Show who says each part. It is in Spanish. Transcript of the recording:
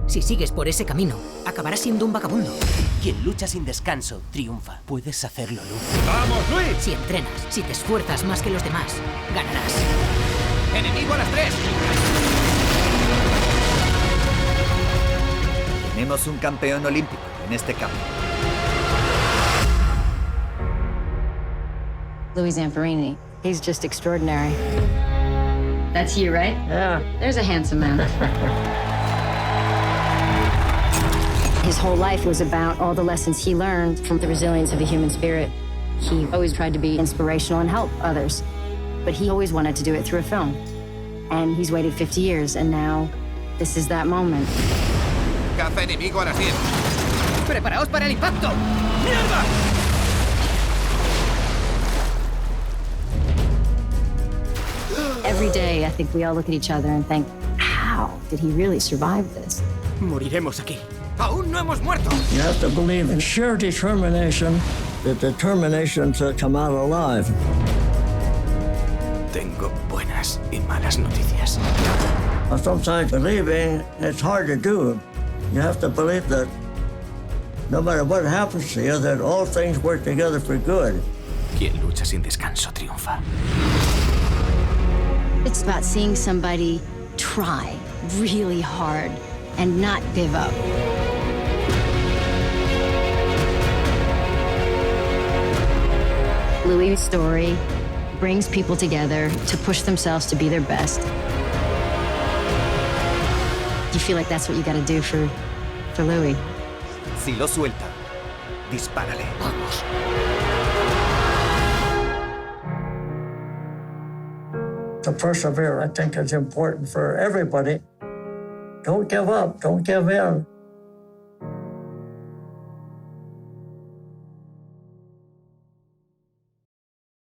Speaker 1: Si sigues por ese camino, acabarás siendo un vagabundo.
Speaker 2: Quien lucha sin descanso, triunfa. Puedes hacerlo, Louie.
Speaker 3: ¡Vamos, Louie!
Speaker 1: Si entrenas, si te esfuerzas más que los demás, ganarás.
Speaker 3: ¡Enemigo a las 3!
Speaker 4: Tenemos un campeón olímpico en este campo.
Speaker 5: Louie Zamperini. He's just extraordinary. That's you, right? Yeah. There's a handsome man. His whole life was about all the lessons he learned from the resilience of the human spirit. He always tried to be inspirational and help others, but he always wanted to do it through a film. And he's waited 50 years, and now this is that moment.
Speaker 3: Caza enemigo a las 10.
Speaker 1: ¡Preparaos para el impacto!
Speaker 3: ¡Mierda!
Speaker 5: Every day, I think we all look at each other and think, how did he really survive this?
Speaker 2: Moriremos aquí.
Speaker 3: ¡Aún no hemos muerto!
Speaker 6: You have to believe in sheer determination, the determination to come out alive.
Speaker 2: Tengo buenas y malas noticias.
Speaker 6: Sometimes believing, it's hard to do. You have to believe that no matter what happens to you, that all things work together for good.
Speaker 2: Quien lucha sin descanso, triunfa.
Speaker 5: It's about seeing somebody try really hard and not give up. Louie's story brings people together to push themselves to be their best. You feel like that's what you gotta do for Louie.
Speaker 4: Si lo suelta, dispárale.
Speaker 2: Vamos.
Speaker 6: To persevere, I think, is important for everybody. Don't give up. Don't give in.